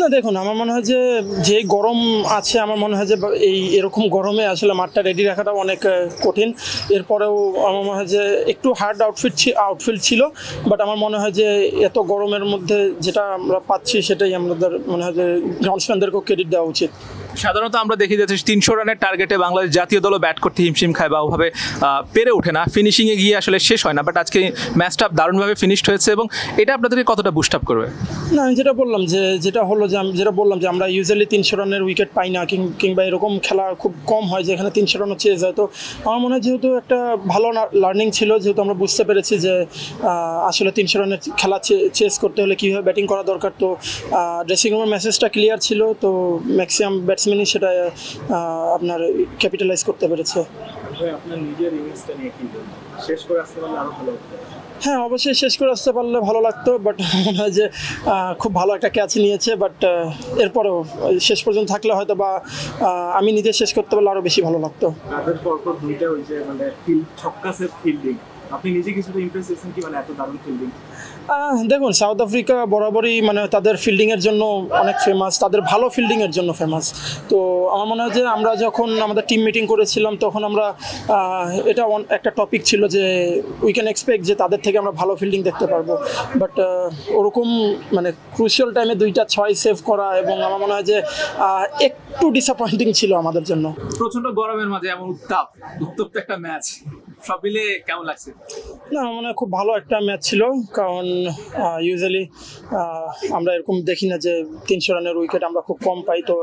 না দেখুন, আমার মনে হয় যে যেই গরম আছে, আমার মনে হয় যে এরকম গরমে আসলে মাঠটা রেডি রাখাটা অনেক কঠিন। এরপরেও আমার মনে হয় যে একটু হার্ড আউটফিল্ড ছিল, বাট আমার মনে হয় যে এত গরমের মধ্যে যেটা আমরা পাচ্ছি সেটাই আমাদের মনে হয় যে গ্রাউন্ডসম্যানদেরকেও ক্রেডিট দেওয়া উচিত। সাধারণত আমরা দেখি যে 300 রানের টার্গেটে বাংলাদেশ জাতীয় দলও ব্যাট করতে হিমশিম খায় বা ওভাবে পেরে ওঠে না, ফিনিশিংয়ে গিয়ে আসলে শেষ হয় না। বাট আজকে ম্যাচটা দারুণভাবে ফিনিশড হয়েছে এবং এটা আপনাদেরকে কতটা বুস্ট আপ করবে? না, আমি যেটা বললাম যে আমরা ইউজুয়ালি 300 রানের উইকেট পাই না, কিংবা এরকম খেলা খুব কম হয় যেখানে 300 রানও চেজ হয়। তো আমার মনে হয় যেহেতু একটা ভালো লার্নিং ছিল, যেহেতু আমরা বুঝতে পেরেছি যে আসলে 300 রানের খেলা চেজ করতে হলে কীভাবে ব্যাটিং করা দরকার। তো ড্রেসিং রুমের মেসেজটা ক্লিয়ার ছিল, তো ম্যাক্সিমাম ব্যাটসম্যানই সেটা আপনার ক্যাপিটালাইজ করতে পেরেছে। আপনার নিজের ইনিংসটা নিয়ে কি বলবেন? শেষ করে আসতে পারলে আরও ভালো হতো। হ্যাঁ, অবশ্যই শেষ করে আসতে পারলে ভালো লাগতো, বাট মনে হয় যে খুব ভালো একটা ক্যাচ নিয়েছে। বাট এরপরেও শেষ পর্যন্ত থাকলে হয়তো বা আমি নিজে শেষ করতে পারলে আরও বেশি ভালো লাগতো। তাদের পরপর দুইটা হয়েছে, মানে ছক্কা সেট ফিল্ডিং, আপনি নিজে কিছুটা ইমপ্রেস হয়েছেন কি, মানে এত দারুণ ফিল্ডিং? দেখুন, সাউথ আফ্রিকা বরাবরই মানে তাদের ফিল্ডিংয়ের জন্য অনেক ফেমাস, তাদের ভালো ফিল্ডিংয়ের জন্য ফেমাস। তো আমার মনে হয় যে আমরা যখন আমাদের টিম মিটিং করেছিলাম তখন আমরা এটা একটা টপিক ছিল যে উই ক্যান এক্সপেক্ট যে তাদের থেকে আমরা ভালো ফিল্ডিং দেখতে পারবো। বাট ওরকম মানে ক্রুশিয়াল টাইমে 2টা 6 সেভ করা, এবং আমার মনে হয় যে একটু ডিসঅ্যাপয়েন্টিং ছিল আমাদের জন্য। প্রচন্ড গরমের মাঝে এমন উত্তপ্ত একটা ম্যাচ, সব মিলে কেমন লাগছে? না, মানে খুব ভালো একটা ম্যাচ ছিল, কারণ ইউজুয়ালি আমরা এরকম দেখি না যে 300 রানের উইকেট আমরা খুব কম পাই। তো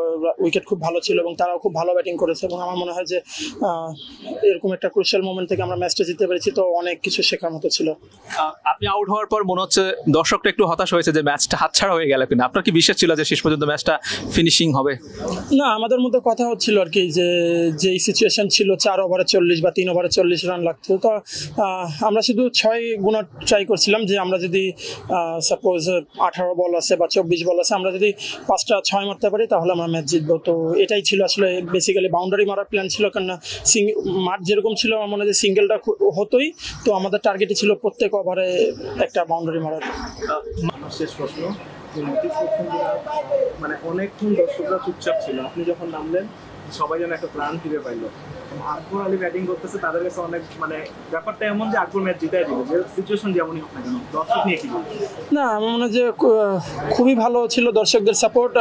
উইকেট খুব ভালো ছিল এবং তারাও খুব ভালো ব্যাটিং করেছে, এবং আমার মনে হয় যে এরকম একটা ক্রুশিয়াল মোমেন্ট থেকে আমরা ম্যাচটা জিততে পেরেছি, তো অনেক কিছু শেখার মতো ছিল। আপনি আউট হওয়ার পর মনে হচ্ছে দর্শকরা একটু হতাশ হয়েছে যে ম্যাচটা হাতছাড়া হয়ে গেল কিনা, আপনার কি বিশ্বাস ছিল যে শেষ পর্যন্ত ম্যাচটা ফিনিশিং হবে? না, আমাদের মধ্যে কথা হচ্ছিল আর কি যে এই সিচুয়েশন ছিল 4 ওভারে 40 বা 3 ওভারে 40 রান লাগতো। তো আমরা শুধু 6 গুণা ট্রাই করছিলাম যে আমরা যদি সাপোজ 18 বল আছে বা 24 বল আছে, আমরা যদি 5টা 6 মারতে পারি তাহলে আমরা ম্যাচ জিতবো। তো এটাই ছিল আসলে বেসিক্যালি বাউন্ডারি মারার প্ল্যান ছিল, কারণ মাঠ যেরকম ছিল আমার মনে হয় যে সিঙ্গেলটা হতোই। তো আমাদের টার্গেটই ছিল প্রত্যেক ওভারে একটা বাউন্ডারি মারার। শেষ প্রশ্ন, মানে অনেকক্ষণ দর্শকরা চুপচাপ ছিল, আপনি যখন নামলেন সবাই যেন একটা প্রাণ ফিরে পাইলো। আকবর আলী ব্যাটিং করতেছে, তাদের কাছে অনেক মানে ব্যাপারটা এমন যে আকবর ম্যাচ জিতাই দিল, যে সিচুয়েশন যেমনই হোক না কেন। দর্শক নিয়ে কি বলবেন? না, আমার মনে হয় যে খুবই ভালো ছিল দর্শকদের সাপোর্ট।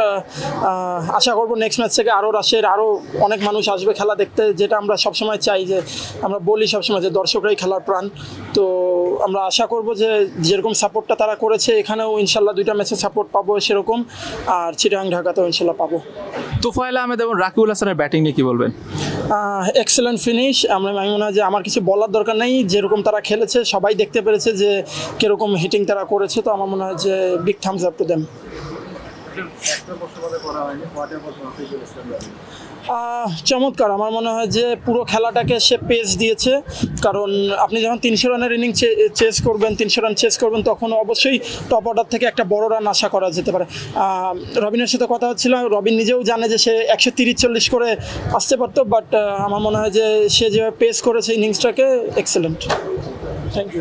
আশা করবো নেক্সট ম্যাচ থেকে আরও অনেক মানুষ আসবে খেলা দেখতে, যেটা আমরা সবসময় চাই, যে আমরা বলি সবসময় যে দর্শকরাই খেলার প্রাণ। তো আমরা আশা করবো যে যেরকম সাপোর্টটা তারা করেছে এখানেও ইনশাল্লাহ 2টা ম্যাচে সাপোর্ট পাবো সেরকম, আর চিটাগাং ঢাকাতেও ইনশাল্লাহ পাবো। তোফায়েল আহমেদ এবং রাকিবুল হাসানের ব্যাটিং নিয়ে কি বলবেন? Excellent finish. আমি মনে হয় যে আমার কিছু বলার দরকার নেই, যেরকম তারা খেলেছে সবাই দেখতে পেরেছে যে কীরকম হিটিং তারা করেছে। তো আমার মনে হয় যে big Thums up to them. চমৎকার। আমার মনে হয় যে পুরো খেলাটাকে সে পেস দিয়েছে, কারণ আপনি যখন 300 রানের ইনিংস চেস করবেন, 300 রান চেস করবেন, তখন অবশ্যই টপ অর্ডার থেকে একটা বড় রান আশা করা যেতে পারে। রবিনের সাথে কথা হচ্ছিল, রবিন নিজেও জানে যে সে 130-40 করে আসতে পারতো, বাট আমার মনে হয় যে সে যেভাবে পেস করেছে ইনিংসটাকে, এক্সেলেন্ট। Thank you.